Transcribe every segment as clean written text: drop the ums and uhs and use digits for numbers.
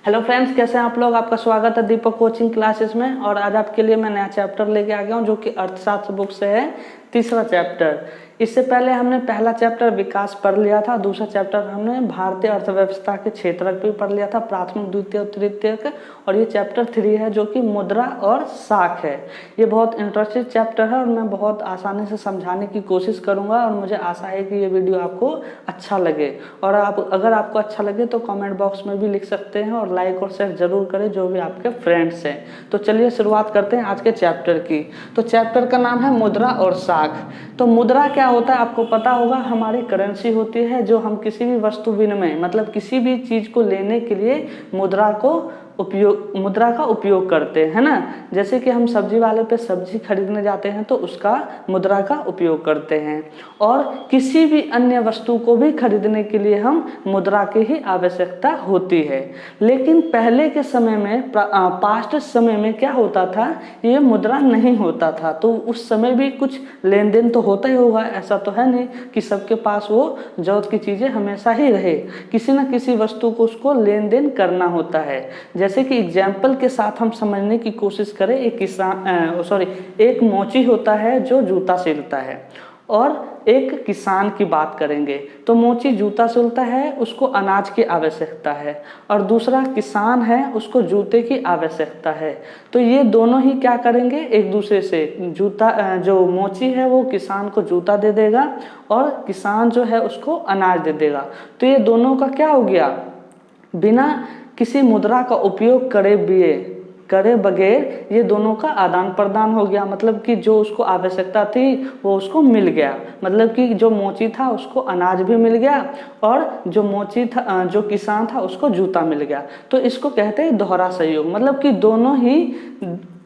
Hello friends, कैसे हैं आप लोग। आपका स्वागत है दीपक कोचिंग क्लासेस में। और आज आपके लिए मैं नया चैप्टर लेके आ गया हूं जो कि अर्थशास्त्र बुक से है, तीसरा चैप्टर। इससे पहले हमने पहला चैप्टर विकास पढ़ लिया था, दूसरा चैप्टर हमने भारतीय अर्थव्यवस्था के क्षेत्रक भी पढ़ लिया था, प्राथमिक द्वितीय और तृतीयक। और ये चैप्टर 3 है जो कि मुद्रा और साख है। ये बहुत इंटरेस्टिंग चैप्टर है और मैं बहुत आसानी से समझाने की कोशिश करूंगा और मुझे आशा है कि ये वीडियो आपको अच्छा लगे। और अगर आपको अच्छा लगे तो कमेंट बॉक्स में भी लिख सकते हैं और लाइक और शेयर जरूर करें जो भी आपके फ्रेंड्स हैं। तो चलिए शुरुआत करते हैं आज के चैप्टर की। तो चैप्टर का नाम है मुद्रा और साख। तो मुद्रा क्या होता है आपको पता होगा, हमारी करेंसी होती है जो हम किसी भी वस्तु विनिमय मतलब किसी भी चीज को लेने के लिए मुद्रा का उपयोग करते हैं ना। जैसे कि हम सब्जी वाले पे सब्जी खरीदने जाते हैं तो उसका मुद्रा का उपयोग करते हैं, और किसी भी अन्य वस्तु को भी खरीदने के लिए हम मुद्रा की ही आवश्यकता होती है। लेकिन पहले के समय में, पास्ट समय में क्या होता था, ये मुद्रा नहीं होता था। तो उस समय भी कुछ लेन देन तो होता ही होगा, ऐसा तो है नहीं कि सबके पास वो जरूरत की चीजें हमेशा ही रहे। किसी न किसी वस्तु को उसको लेन देन करना होता है। जैसे कि एग्जाम्पल के साथ हम समझने की कोशिश करें, एक मोची होता है जो जूता सिलता है, और एक किसान की बात करेंगे तो मोची जूता सिलता है, उसको अनाज की आवश्यकता है, और दूसरा किसान है, उसको जूते की आवश्यकता है। तो ये दोनों ही क्या करेंगे, एक दूसरे से जो मोची है वो किसान को जूता दे देगा और किसान जो है उसको अनाज दे देगा। तो ये दोनों का क्या हो गया, बिना किसी मुद्रा का उपयोग करे बगैर ये दोनों का आदान प्रदान हो गया। मतलब कि जो उसको आवश्यकता थी वो उसको मिल गया। मतलब कि जो मोची था उसको अनाज भी मिल गया, और जो किसान था उसको जूता मिल गया। तो इसको कहते हैं दोहरा सहयोग, मतलब कि दोनों ही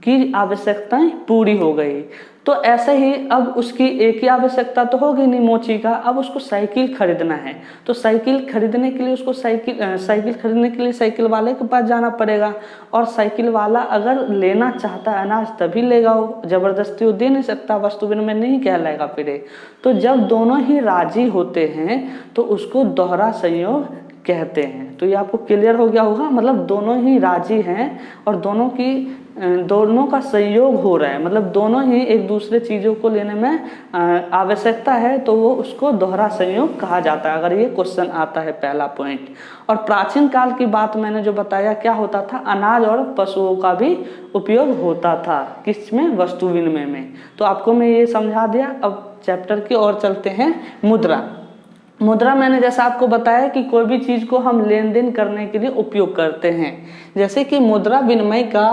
की आवश्यकताएं पूरी हो गई। तो ऐसे ही अब उसकी एक ही आवश्यकता तो होगी नहीं मोची का, अब उसको साइकिल खरीदना है। तो साइकिल खरीदने के लिए उसको साइकिल खरीदने के लिए साइकिल वाले के पास जाना पड़ेगा, और साइकिल वाला अगर लेना चाहता है अनाज तभी लेगा, वो जबरदस्ती वो दे नहीं सकता, वस्तु विनिमय नहीं कहलाएगा फिर। तो जब दोनों ही राजी होते हैं तो उसको दोहरा संयोग कहते हैं। तो ये आपको क्लियर हो गया होगा, मतलब दोनों ही राजी हैं और दोनों का सहयोग हो रहा है, मतलब दोनों ही एक दूसरे चीजों को लेने में आवश्यकता है, तो वो उसको दोहरा संयोग कहा जाता है, अगर ये क्वेश्चन आता है पहला पॉइंट। और प्राचीन काल की बात मैंने जो बताया, क्या होता था, अनाज और पशुओं का भी उपयोग होता था, किसमें, वस्तु विनिमय में। तो आपको मैं ये समझा दिया। अब चैप्टर की ओर चलते हैं। मुद्रा मैंने जैसा आपको बताया कि कोई भी चीज को हम लेन देन करने के लिए उपयोग करते हैं। जैसे कि मुद्रा विनिमय का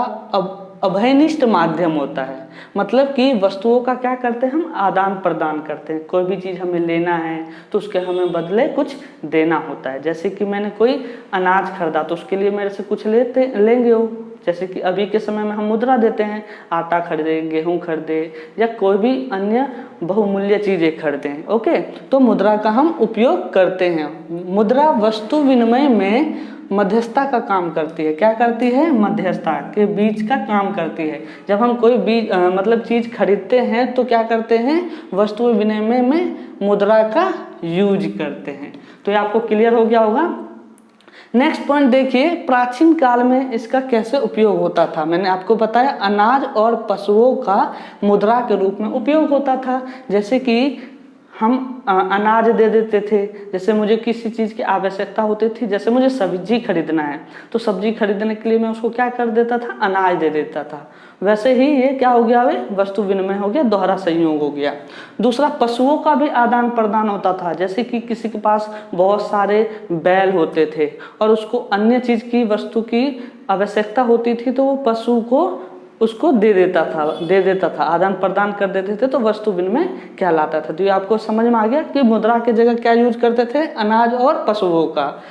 अभयनिष्ठ माध्यम होता है, मतलब कि वस्तुओं का क्या करते हैं, हम आदान प्रदान करते हैं। कोई भी चीज हमें लेना है तो उसके हमें बदले कुछ देना होता है। जैसे कि मैंने कोई अनाज खरीदा तो उसके लिए मेरे से कुछ लेंगे वो। जैसे कि अभी के समय में हम मुद्रा देते हैं, आटा खरीदे, गेहूं खरीदे, या कोई भी अन्य बहुमूल्य चीजें खरीदें। ओके, तो मुद्रा का हम उपयोग करते हैं। मुद्रा वस्तु विनिमय में मध्यस्थता का काम करती है। क्या करती है, मध्यस्थता के बीच का काम करती है। जब हम कोई मतलब चीज खरीदते हैं तो क्या करते हैं, वस्तु विनिमय में मुद्रा का यूज करते हैं। तो ये आपको क्लियर हो गया होगा। नेक्स्ट पॉइंट देखिए, प्राचीन काल में इसका कैसे उपयोग होता था। मैंने आपको बताया अनाज और पशुओं का मुद्रा के रूप में उपयोग होता था। जैसे कि हम अनाज दे देते थे, जैसे मुझे किसी चीज़ की आवश्यकता होती थी, जैसे मुझे सब्जी खरीदना है तो सब्जी खरीदने के लिए मैं उसको क्या कर देता था, अनाज दे देता था। वैसे ही ये क्या हो गया, वे वस्तु विनिमय हो गया, दोहरा संयोग हो गया। दूसरा, पशुओं का भी आदान प्रदान होता था। जैसे कि किसी के पास बहुत सारे बैल होते थे और उसको अन्य चीज़ की वस्तु की आवश्यकता होती थी, तो वो पशु को उसको दे देता था, आदान प्रदान कर देते थे, तो वस्तु विनिमय कहलाता था। तो ये आपको समझ में आ गया कि मुद्रा की जगह क्या यूज करते थे, अनाज और पशुओं का।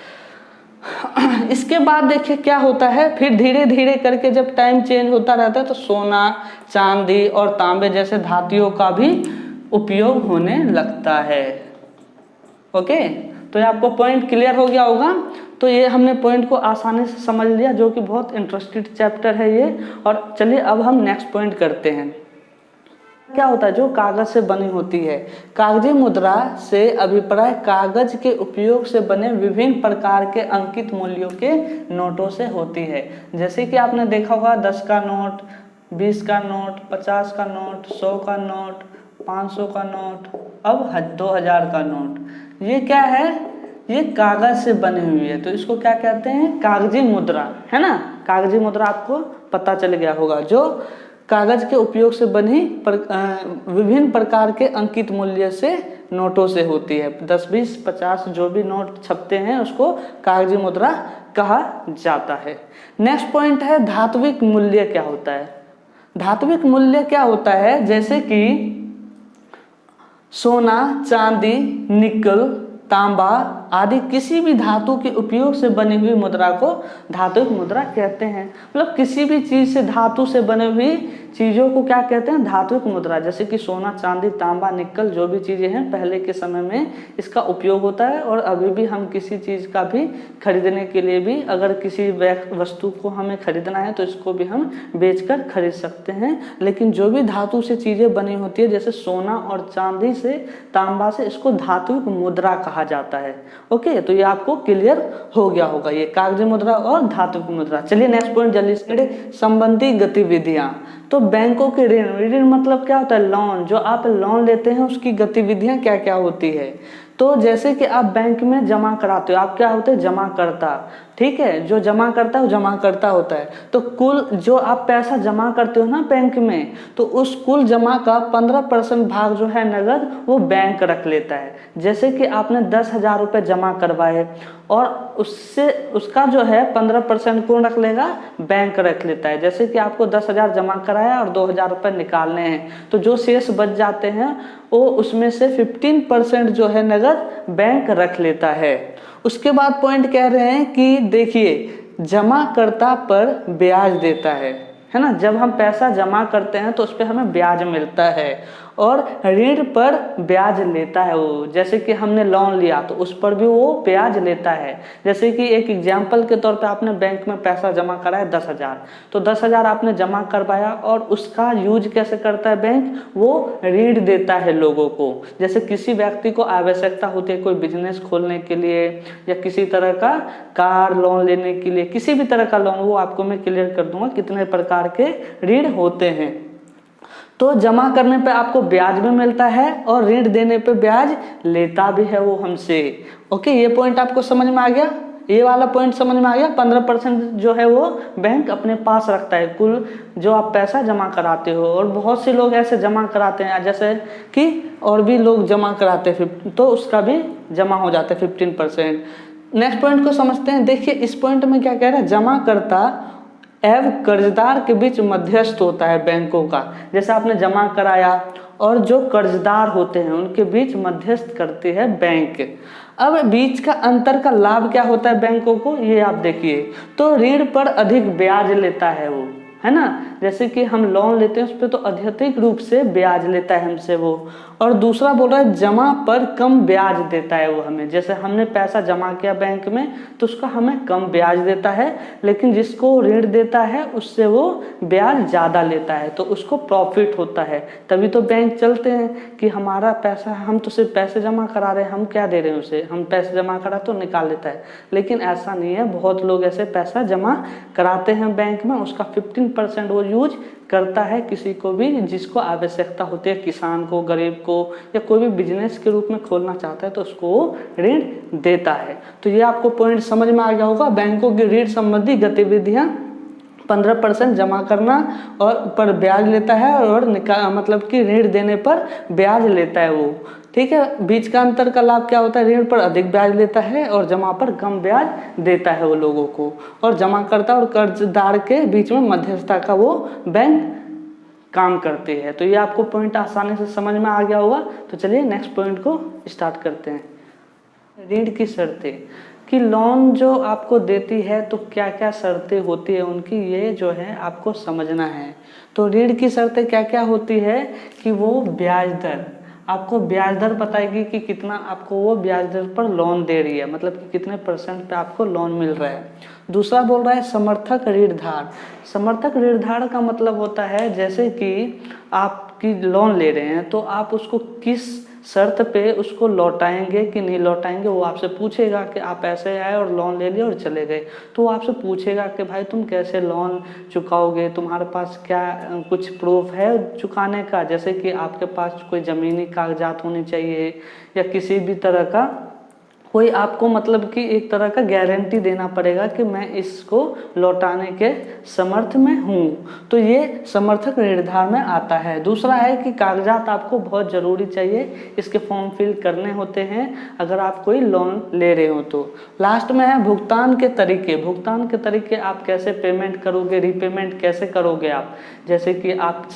इसके बाद देखिए क्या होता है, फिर धीरे धीरे करके जब टाइम चेंज होता रहता है तो सोना, चांदी और तांबे जैसे धातुओं का भी उपयोग होने लगता है। ओके, तो ये आपको पॉइंट क्लियर हो गया होगा। तो ये हमने पॉइंट को आसानी से समझ लिया, जो कि बहुत इंटरेस्टिंग चैप्टर है ये। और चलिए अब हम नेक्स्ट पॉइंट करते हैं। क्या होता है, जो कागज से बनी होती है। कागजी मुद्रा से अभिप्राय कागज के उपयोग से बने विभिन्न प्रकार के अंकित मूल्यों के नोटों से होती है। जैसे कि आपने देखा होगा 10 का नोट, 20 का नोट, 50 का नोट, 100 का नोट, 500 का नोट, अब 2000 का नोट। ये क्या है, ये कागज से बनी हुई है, तो इसको क्या कहते हैं, कागजी मुद्रा, है ना। कागजी मुद्रा आपको पता चल गया होगा, जो कागज के उपयोग से बनी विभिन्न प्रकार के अंकित मूल्य से नोटों से होती है। 10, 20, 50 जो भी नोट छपते हैं उसको कागजी मुद्रा कहा जाता है। नेक्स्ट पॉइंट है धात्विक मूल्य क्या होता है। धात्विक मूल्य क्या होता है, जैसे कि सोना, चांदी, निकल, तांबा आदि किसी भी धातु के उपयोग से बनी हुई मुद्रा को धात्विक मुद्रा कहते हैं। मतलब किसी भी चीज से, धातु से बनी हुई चीजों को क्या कहते हैं, धात्विक मुद्रा। जैसे कि सोना, चांदी, तांबा, निकल जो भी चीजें हैं, पहले के समय में इसका उपयोग होता है और अभी भी हम किसी चीज का भी खरीदने के लिए भी, अगर किसी वस्तु को हमें खरीदना है तो इसको भी हम बेचकर खरीद सकते हैं। लेकिन जो भी धातु से चीजें बनी होती है, जैसे सोना और चांदी से, तांबा से, इसको धात्विक मुद्रा कहा जाता है। ओके, तो ये आपको क्लियर हो गया होगा, ये कागजी मुद्रा और धात्विक मुद्रा। चलिए नेक्स्ट पॉइंट जल्दी से, संबंधी गतिविधियां। तो बैंकों के ऋण, ऋण मतलब क्या होता है, लोन। जो आप लोन लेते हैं उसकी गतिविधियां क्या क्या होती है। तो जैसे कि आप बैंक में जमा कराते हो, आप क्या होते हैं, जमा करता, ठीक है। जो जमा करता है वो जमा करता होता है। तो कुल जो आप पैसा जमा करते हो ना बैंक में, तो उस कुल जमा का 15% भाग जो है नगद, वो बैंक रख लेता है। जैसे कि आपने 10,000 रुपये जमा करवाए और उससे उसका जो है 15% कौन रख लेगा, बैंक रख लेता है। जैसे कि आपको 10,000 जमा कराया और 2,000 रुपये निकालने हैं, तो जो शेष बच जाते हैं वो उसमें से 15% जो है नगद बैंक रख लेता है। उसके बाद पॉइंट कह रहे हैं कि देखिए, जमाकर्ता पर ब्याज देता है ना। जब हम पैसा जमा करते हैं तो उस पर हमें ब्याज मिलता है, और ऋण पर ब्याज लेता है वो। जैसे कि हमने लोन लिया तो उस पर भी वो ब्याज लेता है। जैसे कि एक एग्जाम्पल के तौर पे आपने बैंक में पैसा जमा कराया 10,000, तो 10,000 आपने जमा करवाया और उसका यूज कैसे करता है बैंक, वो ऋण देता है लोगों को। जैसे किसी व्यक्ति को आवश्यकता होती है कोई बिजनेस खोलने के लिए या किसी तरह का कार लोन लेने के लिए, किसी भी तरह का लोन, वो आपको मैं क्लियर कर दूंगा कितने प्रकार के ऋण होते हैं। तो जमा करने पे आपको ब्याज भी मिलता है और ऋण देने पे ब्याज लेता भी है वो हमसे। ओके, ये पॉइंट आपको समझ में आ गया, ये वाला पॉइंट समझ में आ गया। 15% जो है वो बैंक अपने पास रखता है कुल जो आप पैसा जमा कराते हो। और बहुत से लोग ऐसे जमा कराते हैं, जैसे कि और भी लोग जमा कराते हैं, तो उसका भी जमा हो जाता है 15%। नेक्स्ट पॉइंट को समझते हैं। देखिए इस पॉइंट में क्या कह रहा है, जमा करता एवं कर्जदार के बीच मध्यस्थ होता है बैंकों का। जैसे आपने जमा कराया और जो कर्जदार होते हैं उनके बीच मध्यस्थ करती है बैंक। अब बीच का अंतर का लाभ क्या होता है बैंकों को, ये आप देखिए। तो ऋण पर अधिक ब्याज लेता है वो, है ना। जैसे कि हम लोन लेते हैं उस पर तो अधिक रूप से ब्याज लेता है हमसे वो। और दूसरा बोल रहा है जमा पर कम ब्याज देता है वो हमें। जैसे हमने पैसा जमा किया बैंक में तो उसका हमें कम ब्याज देता है, लेकिन जिसको ऋण देता है उससे वो ब्याज ज़्यादा लेता है, तो उसको प्रॉफिट होता है। तभी तो बैंक चलते हैं कि हमारा पैसा, हम तो सिर्फ पैसे जमा करा रहे हैं, हम क्या दे रहे हैं उसे, हम पैसे जमा करा तो निकाल लेता है। लेकिन ऐसा नहीं है, बहुत लोग ऐसे पैसा जमा कराते हैं बैंक में, उसका 15% वो यूज करता है किसी को भी जिसको आवश्यकता होती है, किसान को, गरीब को, या कोई भी बिजनेस के रूप में खोलना चाहता है तो उसको ऋण देता है। तो ये आपको पॉइंट समझ में आ गया होगा। बैंकों की ऋण संबंधी गतिविधियां 15% जमा करना और पर ब्याज लेता है, और मतलब कि ऋण देने पर ब्याज लेता है वो, ठीक है। बीच का अंतर का लाभ क्या होता है, ऋण पर अधिक ब्याज लेता है और जमा पर कम ब्याज देता है वो लोगों को। और जमाकर्ता और कर्जदार के बीच में मध्यस्थता का वो बैंक काम करते हैं। तो ये आपको पॉइंट आसानी से समझ में आ गया होगा। तो चलिए नेक्स्ट पॉइंट को स्टार्ट करते हैं। ऋण की शर्तें, कि लोन जो आपको देती है तो क्या क्या शर्तें होती है उनकी, ये जो है आपको समझना है। तो ऋण की शर्तें क्या क्या होती है कि वो ब्याज दर, आपको ब्याज दर बताएगी कि कितना आपको वो ब्याज दर पर लोन दे रही है, मतलब कि कितने % पे आपको लोन मिल रहा है। दूसरा बोल रहा है समर्थक ऋणधार। समर्थक ऋणधार का मतलब होता है जैसे कि आप आपकी लोन ले रहे हैं तो आप उसको किस शर्त पे उसको लौटाएंगे कि नहीं लौटाएंगे, वो आपसे पूछेगा कि आप ऐसे आए और लोन ले लिए और चले गए, तो वो आपसे पूछेगा कि भाई तुम कैसे लोन चुकाओगे, तुम्हारे पास क्या कुछ प्रूफ है चुकाने का, जैसे कि आपके पास कोई ज़मीनी कागजात होने चाहिए या किसी भी तरह का कोई आपको मतलब कि एक तरह का गारंटी देना पड़ेगा कि मैं इसको लौटाने के समर्थ में हूँ, तो ये समर्थक ऋणधार में आता है। दूसरा है कि कागजात आपको बहुत ज़रूरी चाहिए, इसके फॉर्म फिल करने होते हैं अगर आप कोई लोन ले रहे हो तो। लास्ट में है भुगतान के तरीके। भुगतान के तरीके आप कैसे पेमेंट करोगे, रीपेमेंट कैसे करोगे आप, जैसे कि आप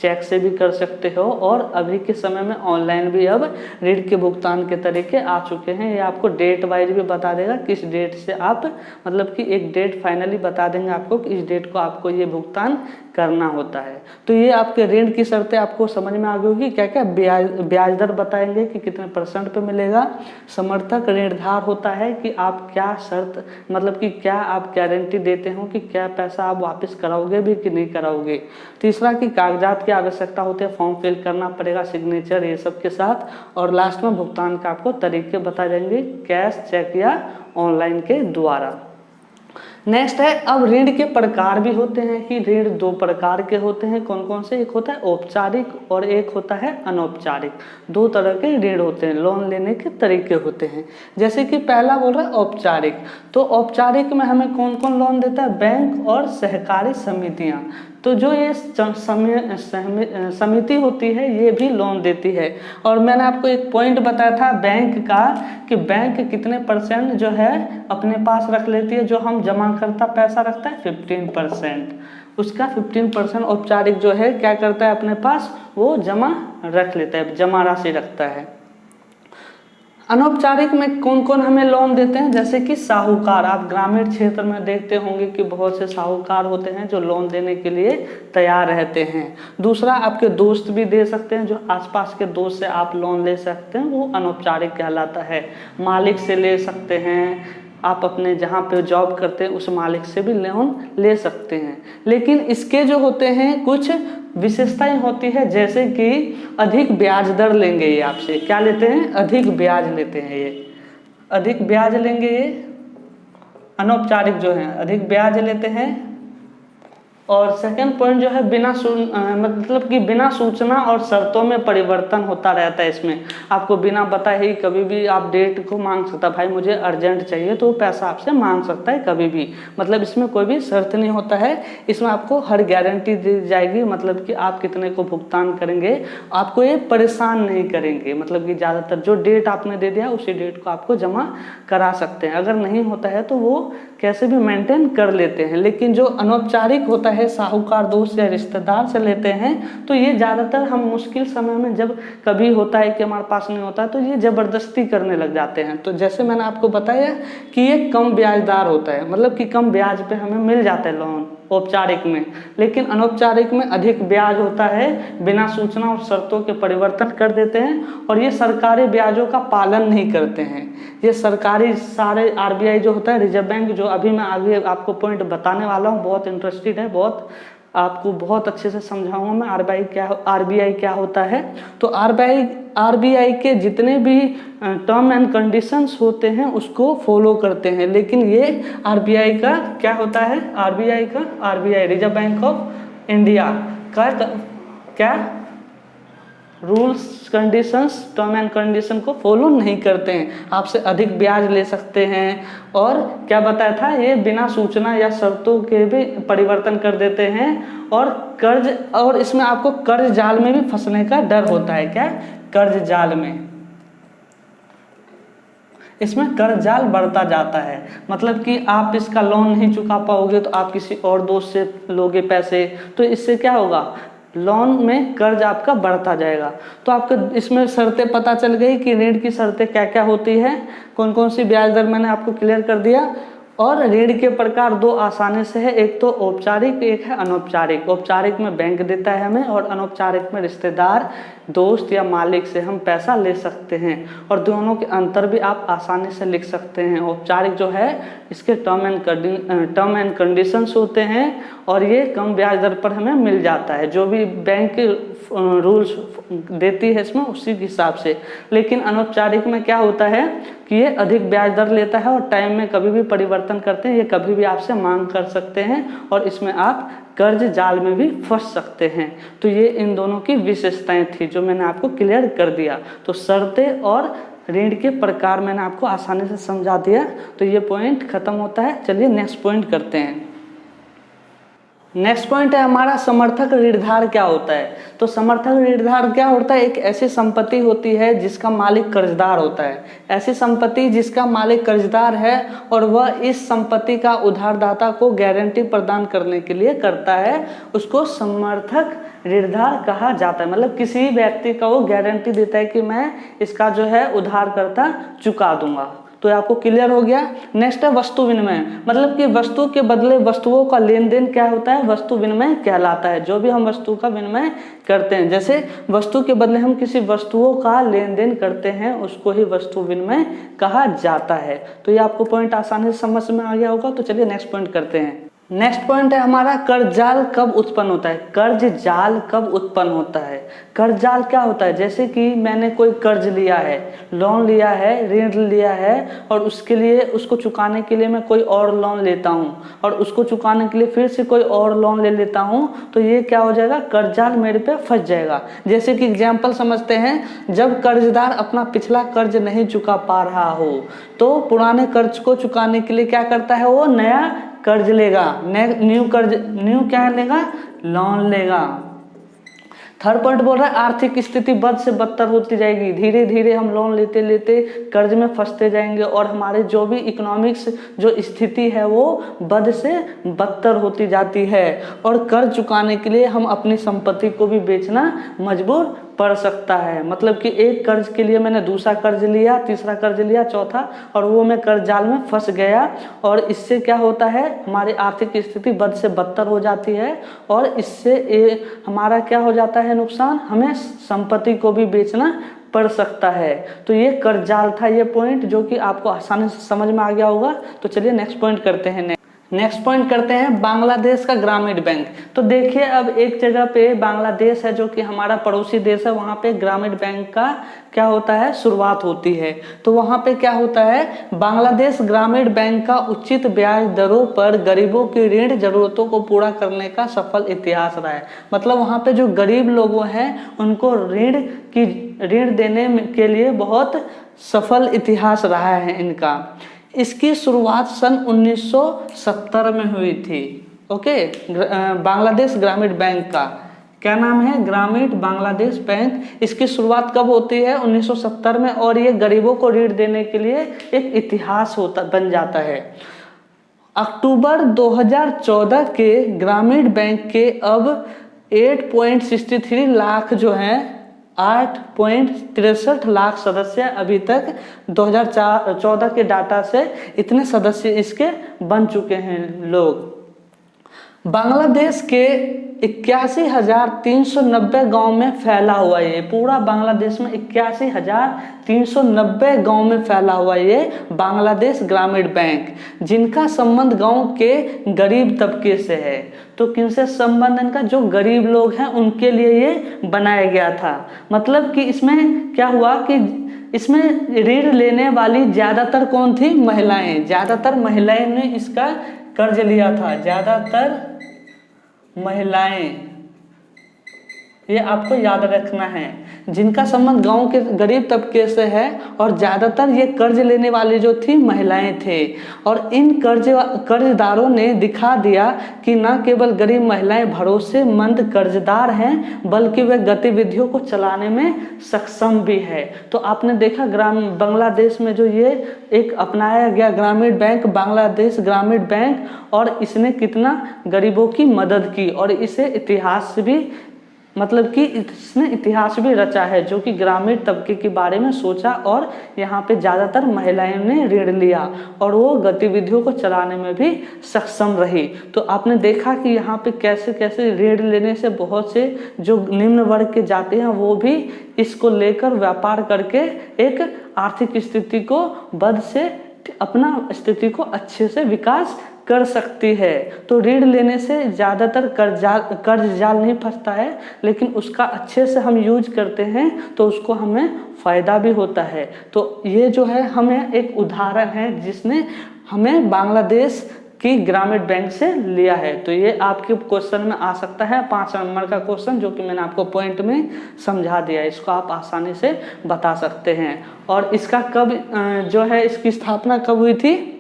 चेक से भी कर सकते हो और अभी के समय में ऑनलाइन भी अब ऋण के भुगतान के तरीके आ चुके हैं। ये आपको डेट वाइज भी बता देगा किस डेट से आप मतलब कि एक डेट फाइनली बता देंगे आपको कि इस डेट को आपको ये भुगतान करना होता है। तो ये आपके ऋण की शर्तें आपको समझ में आ गई होगी। क्या क्या ब्याज दर बताएंगे कि कितने % पे मिलेगा, समर्थक ऋणधार होता है कि आप क्या शर्त मतलब कि क्या आप गारंटी देते हो कि क्या पैसा आप वापस कराओगे भी कि नहीं कराओगे। तीसरा कि कागजात की आवश्यकता होती है, फॉर्म फिल करना पड़ेगा सिग्नेचर ये सब के साथ। और लास्ट में भुगतान का आपको तरीके बता देंगे कैश, चेक या ऑनलाइन के द्वारा। नेक्स्ट है अब ऋण के प्रकार भी होते हैं कि ऋण 2 प्रकार के होते हैं। कौन कौन से, एक होता है औपचारिक और एक होता है अनौपचारिक। 2 तरह के ऋण होते हैं, लोन लेने के तरीके होते हैं। जैसे कि पहला बोल रहा है औपचारिक, तो औपचारिक में हमें कौन कौन लोन देता है, बैंक और सहकारी समितियां। तो जो ये समिति होती है ये भी लोन देती है। और मैंने आपको एक पॉइंट बताया था बैंक का कि बैंक कितने % जो है अपने पास रख लेती है, जो हम जमा करता पैसा रखता है 15%, उसका 15% औपचारिक जो है क्या करता है अपने पास, वो जमा रख लेता है, जमा राशि रखता है। अनौपचारिक में कौन कौन हमें लोन देते हैं, जैसे कि साहूकार। आप ग्रामीण क्षेत्र में देखते होंगे कि बहुत से साहूकार होते हैं जो लोन देने के लिए तैयार रहते हैं। दूसरा आपके दोस्त भी दे सकते हैं, जो आसपास के दोस्त से आप लोन ले सकते हैं, वो अनौपचारिक कहलाता है। मालिक से ले सकते हैं, आप अपने जहाँ पे जॉब करते हैं उस मालिक से भी लोन ले सकते हैं। लेकिन इसके जो होते हैं कुछ विशेषताएं होती है, जैसे कि अधिक ब्याज दर लेंगे ये आपसे। क्या लेते हैं, अधिक ब्याज लेते हैं, ये अधिक ब्याज लेंगे। ये अनौपचारिक जो है अधिक ब्याज लेते हैं। और सेकंड पॉइंट जो है मतलब कि बिना सूचना और शर्तों में परिवर्तन होता रहता है। इसमें आपको बिना बताए ही कभी भी आप डेट को मांग सकता, भाई मुझे अर्जेंट चाहिए, तो पैसा आपसे मांग सकता है कभी भी। मतलब इसमें कोई भी शर्त नहीं होता है। इसमें आपको हर गारंटी दी जाएगी, मतलब कि आप कितने को भुगतान करेंगे, आपको ये परेशान नहीं करेंगे। मतलब कि ज़्यादातर जो डेट आपने दे दिया उसी डेट को आपको जमा करा सकते हैं। अगर नहीं होता है तो वो कैसे भी मेंटेन कर लेते हैं। लेकिन जो अनौपचारिक होता है, साहूकार दोस्त या रिश्तेदार से लेते हैं, तो ये ज़्यादातर हम मुश्किल समय में जब कभी होता है कि हमारे पास नहीं होता है तो ये ज़बरदस्ती करने लग जाते हैं। तो जैसे मैंने आपको बताया कि ये कम ब्याजदार होता है, मतलब कि कम ब्याज पे हमें मिल जाता है लोन औपचारिक में। लेकिन अनौपचारिक में अधिक ब्याज होता है, बिना सूचना और शर्तों के परिवर्तन कर देते हैं, और ये सरकारी ब्याजों का पालन नहीं करते हैं। ये सरकारी सारे RBI जो होता है, रिजर्व बैंक, जो अभी मैं आगे आपको पॉइंट बताने वाला हूँ, बहुत इंटरेस्टेड है, बहुत आपको बहुत अच्छे से समझाऊंगा मैं RBI क्या होता है। तो RBI के जितने भी टर्म एंड कंडीशंस होते हैं उसको फॉलो करते हैं। लेकिन ये RBI का क्या होता है, RBI reserve bank of India का क्या rules conditions term and condition को फॉलो नहीं करते हैं। आपसे अधिक ब्याज ले सकते हैं, और क्या बताया था, ये बिना सूचना या शर्तों के भी परिवर्तन कर देते हैं, और कर्ज, और इसमें आपको कर्ज जाल में भी फंसने का डर होता है। क्या, कर्ज जाल में, इसमें कर्ज जाल बढ़ता जाता है। मतलब कि आप इसका लोन नहीं चुका पाओगे तो आप किसी और दोस्त से लोगे पैसे, तो इससे क्या होगा, लोन में कर्ज आपका बढ़ता जाएगा। तो आपको इसमें शर्तें पता चल गई कि ऋण की शर्तें क्या क्या होती है, कौन कौन सी ब्याज दर मैंने आपको क्लियर कर दिया। और ऋण के प्रकार दो आसानी से है, एक तो औपचारिक, एक है अनौपचारिक। औपचारिक में बैंक देता है हमें और अनौपचारिक में रिश्तेदार, दोस्त या मालिक से हम पैसा ले सकते हैं। और दोनों के अंतर भी आप आसानी से लिख सकते हैं। औपचारिक जो है इसके टर्म एंड कंडीशंस होते हैं और ये कम ब्याज दर पर हमें मिल जाता है, जो भी बैंक रूल्स देती है इसमें उसी के हिसाब से। लेकिन अनौपचारिक में क्या होता है कि ये अधिक ब्याज दर लेता है और टाइम में कभी भी परिवर्तन करते हैं, ये कभी भी आपसे मांग कर सकते हैं और इसमें आप कर्ज जाल में भी फंस सकते हैं। तो ये इन दोनों की विशेषताएं थी जो मैंने आपको क्लियर कर दिया। तो शर्तें और ऋण के प्रकार मैंने आपको आसानी से समझा दिया। तो ये पॉइंट खत्म होता है। चलिए नेक्स्ट पॉइंट करते हैं। नेक्स्ट पॉइंट है हमारा समर्थक ऋणधार क्या होता है। तो समर्थक ऋणधार क्या होता है, एक ऐसी संपत्ति होती है जिसका मालिक कर्जदार होता है। ऐसी संपत्ति जिसका मालिक कर्जदार है और वह इस संपत्ति का उधारदाता को गारंटी प्रदान करने के लिए करता है, उसको समर्थक ऋणधार कहा जाता है। मतलब किसी व्यक्ति का वो गारंटी देता है कि मैं इसका जो है उधारकर्ता चुका दूंगा। तो आपको क्लियर हो गया। नेक्स्ट है वस्तु विनिमय, मतलब कि वस्तु के बदले वस्तुओं का लेन देन क्या होता है, वस्तु विनिमय कहलाता है। जो भी हम वस्तु का विनिमय करते हैं, जैसे वस्तु के बदले हम किसी वस्तुओं का लेन देन करते हैं, उसको ही वस्तु विनिमय कहा जाता है। तो ये आपको पॉइंट आसानी से समझ में आ गया होगा। तो चलिए नेक्स्ट पॉइंट करते हैं। नेक्स्ट पॉइंट है हमारा कर्ज जाल कब उत्पन्न होता है। कर्ज जाल कब उत्पन्न होता है। कर्ज जाल क्या होता है, जैसे कि मैंने कोई कर्ज लिया है, लोन लिया है, ऋण लिया है और उसके लिए उसको चुकाने के लिए मैं कोई और लोन लेता हूँ और उसको चुकाने के लिए फिर से कोई और लोन ले लेता हूँ, तो ये क्या हो जाएगा, कर्ज जाल मेरे पे फंस जाएगा। जैसे कि एग्जाम्पल समझते हैं, जब कर्जदार अपना पिछला कर्ज नहीं चुका पा रहा हो तो पुराने कर्ज को चुकाने के लिए क्या करता है, वो नया कर्ज लेगा, न्यू क्या लेगा, लोन लेगा। थर्ड पॉइंट बोल रहा है आर्थिक स्थिति बद से बदतर होती जाएगी। धीरे धीरे हम लोन लेते लेते कर्ज में फंसते जाएंगे और हमारे जो भी इकोनॉमिक्स जो स्थिति है वो बद से बदतर होती जाती है और कर्ज चुकाने के लिए हम अपनी संपत्ति को भी बेचना मजबूर पड़ सकता है। मतलब कि एक कर्ज के लिए मैंने दूसरा कर्ज लिया, तीसरा कर्ज लिया, चौथा, और वो मैं कर्ज जाल में फंस गया और इससे क्या होता है, हमारी आर्थिक स्थिति बद से बदतर हो जाती है और इससे हमारा क्या हो जाता है नुकसान, हमें संपत्ति को भी बेचना पड़ सकता है। तो ये कर्ज जाल था ये पॉइंट, जो कि आपको आसानी से समझ में आ गया होगा। तो चलिए नेक्स्ट पॉइंट करते हैं। नेक्स्ट पॉइंट करते हैं बांग्लादेश का ग्रामीण बैंक। तो देखिए अब एक जगह पे बांग्लादेश है जो कि हमारा पड़ोसी देश है, वहाँ पे ग्रामीण बैंक का क्या होता है, शुरुआत होती है। तो वहाँ पे क्या होता है, बांग्लादेश ग्रामीण बैंक का उचित ब्याज दरों पर गरीबों की ऋण जरूरतों को पूरा करने का सफल इतिहास रहा है। मतलब वहाँ पे जो गरीब लोग हैं उनको ऋण देने के लिए बहुत सफल इतिहास रहा है इनका। इसकी शुरुआत सन 1970 में हुई थी। ओके, बांग्लादेश ग्रामीण बैंक का क्या नाम है, ग्रामीण बांग्लादेश बैंक। इसकी शुरुआत कब होती है, 1970 में, और ये गरीबों को ऋण देने के लिए एक इतिहास बन जाता है। अक्टूबर 2014 के ग्रामीण बैंक के अब 8.63 लाख जो हैं 8.63 लाख सदस्य अभी तक 2014 के डाटा से इतने सदस्य इसके बन चुके हैं लोग। बांग्लादेश के 81,390 गांव में फैला हुआ ये पूरा बांग्लादेश में 81,390 गांव में फैला हुआ ये बांग्लादेश ग्रामीण बैंक, जिनका संबंध गांव के गरीब तबके से है। तो किनसे संबंध इनका, जो गरीब लोग हैं उनके लिए ये बनाया गया था। मतलब कि इसमें क्या हुआ कि इसमें ऋण लेने वाली ज्यादातर कौन थी, महिलाएं। ज्यादातर महिलाएं ने इसका कर्ज लिया था, ज्यादातर महिलाएं, ये आपको याद रखना है। जिनका संबंध गांव के गरीब तबके से है और ज़्यादातर ये कर्ज लेने वाली जो थी महिलाएं थे। और इन कर्जदारों ने दिखा दिया कि न केवल गरीब महिलाएं भरोसेमंद कर्जदार हैं, बल्कि वे गतिविधियों को चलाने में सक्षम भी है। तो आपने देखा बांग्लादेश में जो ये एक अपनाया गया ग्रामीण बैंक, बांग्लादेश ग्रामीण बैंक, और इसने कितना गरीबों की मदद की और इसे इतिहास से भी मतलब कि इसने इतिहास भी रचा है, जो कि ग्रामीण तबके के बारे में सोचा और यहाँ पे ज़्यादातर महिलाएं ने ऋण लिया और वो गतिविधियों को चलाने में भी सक्षम रही। तो आपने देखा कि यहाँ पे कैसे कैसे ऋण लेने से बहुत से जो निम्न वर्ग के जाते हैं वो भी इसको लेकर व्यापार करके एक आर्थिक स्थिति को बद से अपना स्थिति को अच्छे से विकास कर सकती है। तो ऋण लेने से ज़्यादातर कर्ज जाल नहीं फंसता है, लेकिन उसका अच्छे से हम यूज करते हैं तो उसको हमें फ़ायदा भी होता है। तो ये जो है हमें एक उदाहरण है जिसने हमें बांग्लादेश की ग्रामीण बैंक से लिया है। तो ये आपके क्वेश्चन में आ सकता है 5 नंबर का क्वेश्चन, जो कि मैंने आपको पॉइंट में समझा दिया है। इसको आप आसानी से बता सकते हैं। और इसका कब जो है इसकी स्थापना कब हुई थी?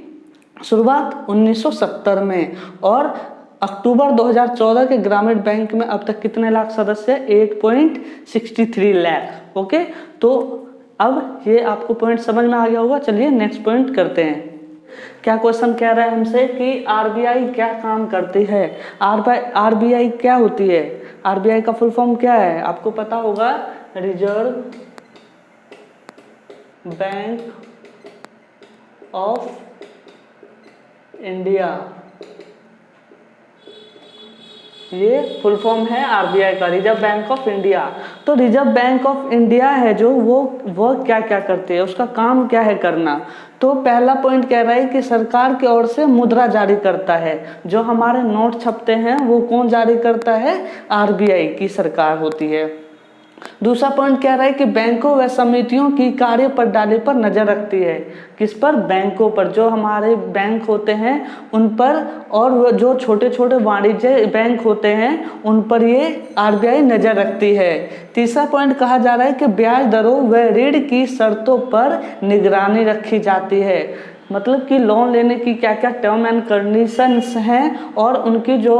शुरुआत 1970 में। और अक्टूबर 2014 के ग्रामीण बैंक में अब तक कितने लाख सदस्य? 8.63 लाख। ओके, तो अब ये आपको पॉइंट समझ में आ गया होगा। चलिए नेक्स्ट पॉइंट करते हैं। क्या क्वेश्चन कह रहा है हमसे कि आरबीआई क्या काम करती है? आरबीआई क्या होती है? आरबीआई का फुल फॉर्म क्या है? आपको पता होगा, रिजर्व बैंक ऑफ इंडिया। ये फुल फॉर्म है आरबीआई का, रिजर्व बैंक ऑफ इंडिया। तो रिजर्व बैंक ऑफ इंडिया है जो वो क्या क्या करती है, उसका काम क्या है करना? तो पहला पॉइंट कह रहा है कि सरकार की ओर से मुद्रा जारी करता है। जो हमारे नोट छपते हैं वो कौन जारी करता है? आरबीआई की सरकार होती है। दूसरा पॉइंट कह रहा है कि बैंकों व समितियों की कार्य प्रणाली पर नजर रखती है। किस पर? बैंकों पर। जो हमारे बैंक होते हैं उन पर, और जो छोटे छोटे वाणिज्य बैंक होते हैं उन पर ये आरबीआई नजर रखती है। तीसरा पॉइंट कहा जा रहा है कि ब्याज दरों व ऋण की शर्तों पर निगरानी रखी जाती है। मतलब कि लोन लेने की क्या क्या टर्म एंड कंडीशंस हैं और उनकी जो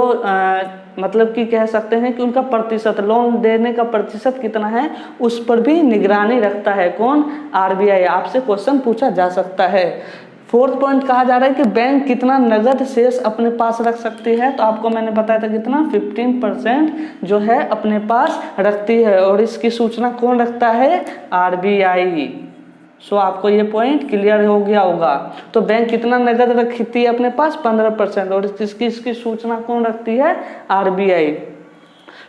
मतलब कि कह सकते हैं कि उनका प्रतिशत, लोन देने का प्रतिशत कितना है, उस पर भी निगरानी रखता है। कौन? आरबीआई। आपसे क्वेश्चन पूछा जा सकता है। फोर्थ पॉइंट कहा जा रहा है कि बैंक कितना नगद शेष अपने पास रख सकती है। तो आपको मैंने बताया था कितना, 15% जो है अपने पास रखती है, और इसकी सूचना कौन रखता है? आरबीआई। सो आपको ये पॉइंट क्लियर हो गया होगा। तो बैंक कितना नगद रखती है अपने पास? 15%, और इसकी सूचना कौन रखती है? आरबीआई।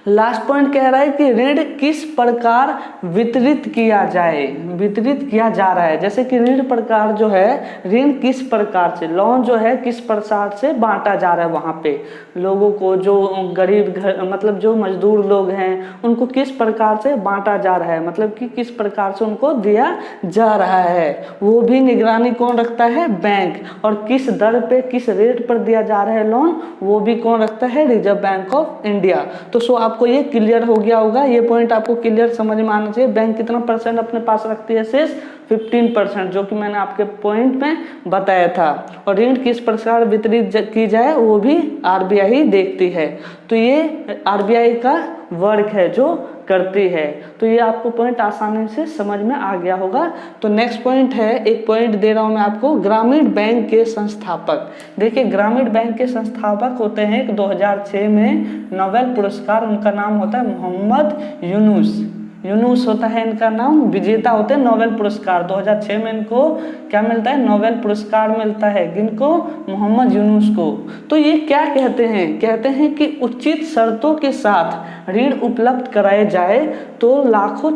लास्ट पॉइंट कह रहा है कि ऋण किस प्रकार वितरित किया जाए, वितरित किया जा रहा है। जैसे कि ऋण प्रकार जो है, ऋण किस प्रकार से, लोन जो है किस प्रकार से बांटा जा रहा है वहाँ पे लोगों को, जो गरीब घर मतलब जो मजदूर लोग हैं उनको किस प्रकार से बांटा जा रहा है, मतलब कि किस प्रकार से उनको दिया जा रहा है, वो भी निगरानी कौन रखता है? बैंक। और किस दर पे, किस रेट पर दिया जा रहा है लोन, वो भी कौन रखता है? Reserve bank of India. तो आपको ये क्लियर हो गया होगा, ये पॉइंट आपको क्लियर समझ में आना चाहिए। बैंक कितना परसेंट अपने पास रखती है शेष? 15%, जो कि मैंने आपके पॉइंट में बताया था। और ऋण किस प्रकार वितरित की जाए वो भी आरबीआई देखती है। तो ये आरबीआई का वर्क है जो करती है। तो ये आपको पॉइंट आसानी से समझ में आ गया होगा। तो नेक्स्ट पॉइंट है, एक पॉइंट दे रहा हूं मैं आपको, ग्रामीण बैंक के संस्थापक। देखिए, ग्रामीण बैंक के संस्थापक होते हैं 2006 में नोबेल पुरस्कार, उनका नाम होता है मोहम्मद यूनुस होता है इनका नाम, विजेता होते हैं नोबेल पुरस्कार। 2006 में इनको क्या मिलता है? नोबेल पुरस्कार मिलता है। किनको? मोहम्मद यूनुस को। तो ये क्या कहते हैं? कहते हैं कि उचित शर्तों के साथ ऋण उपलब्ध कराए जाए तो लाखों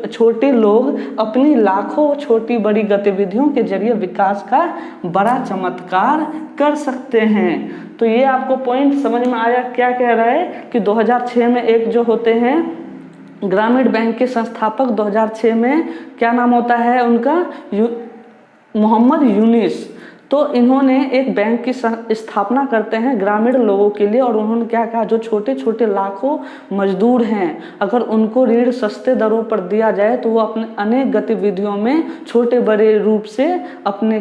छोटे लोग अपनी लाखों छोटी बड़ी गतिविधियों के जरिए विकास का बड़ा चमत्कार कर सकते हैं। तो ये आपको पॉइंट समझ में आया। क्या कह रहा है कि 2006 में एक जो होते हैं ग्रामीण बैंक के संस्थापक, 2006 में क्या नाम होता है उनका? मोहम्मद यूनुस। तो इन्होंने एक बैंक की स्थापना करते हैं ग्रामीण लोगों के लिए, और उन्होंने क्या कहा, जो छोटे छोटे लाखों मजदूर हैं अगर उनको ऋण सस्ते दरों पर दिया जाए तो वो अपने अनेक गतिविधियों में छोटे बड़े रूप से अपने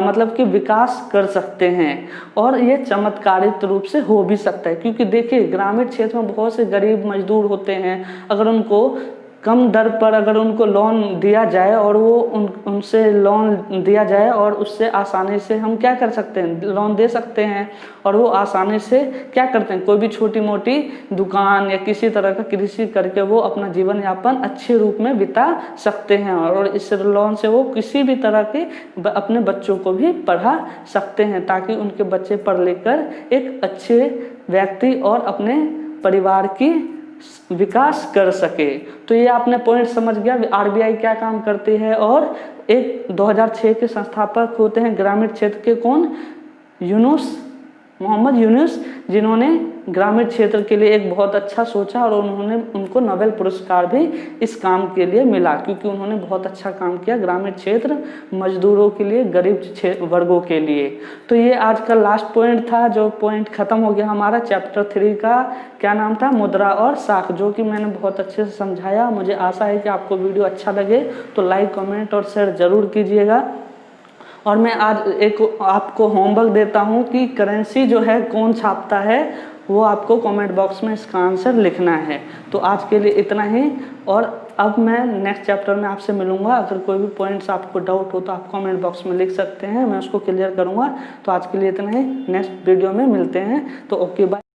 मतलब कि विकास कर सकते हैं, और ये चमत्कारिक रूप से हो भी सकता है। क्योंकि देखिए, ग्रामीण क्षेत्र में बहुत से गरीब मजदूर होते हैं, अगर उनको कम दर पर अगर उनको लोन दिया जाए और वो उनसे लोन दिया जाए और उससे आसानी से हम क्या कर सकते हैं, लोन दे सकते हैं। और वो आसानी से क्या करते हैं, कोई भी छोटी मोटी दुकान या किसी तरह का कृषि करके वो अपना जीवन यापन अच्छे रूप में बिता सकते हैं। और इस लोन से वो किसी भी तरह के अपने बच्चों को भी पढ़ा सकते हैं, ताकि उनके बच्चे पढ़ लिख कर एक अच्छे व्यक्ति और अपने परिवार की विकास कर सके। तो ये आपने पॉइंट समझ गया आरबीआई क्या काम करती है। और एक 2006 के संस्थापक होते हैं ग्रामीण क्षेत्र के, कौन, मोहम्मद यूनुस, जिन्होंने ग्रामीण क्षेत्र के लिए एक बहुत अच्छा सोचा और उनको नोबेल पुरस्कार भी इस काम के लिए मिला, क्योंकि उन्होंने बहुत अच्छा काम किया ग्रामीण क्षेत्र, मजदूरों के लिए, गरीब वर्गों के लिए। तो ये आज का लास्ट पॉइंट था, जो पॉइंट खत्म हो गया हमारा चैप्टर 3 का। क्या नाम था, मुद्रा और साख, जो कि मैंने बहुत अच्छे से समझाया। मुझे आशा है कि आपको वीडियो अच्छा लगे तो लाइक, कमेंट और शेयर जरूर कीजिएगा। और मैं आज एक आपको होमवर्क देता हूं कि करेंसी जो है कौन छापता है, वो आपको कमेंट बॉक्स में इसका आंसर लिखना है। तो आज के लिए इतना ही, और अब मैं नेक्स्ट चैप्टर में आपसे मिलूंगा। अगर कोई भी पॉइंट्स आपको डाउट हो तो आप कमेंट बॉक्स में लिख सकते हैं, मैं उसको क्लियर करूंगा। तो आज के लिए इतना ही, नेक्स्ट वीडियो में मिलते हैं। तो ओके, बाय।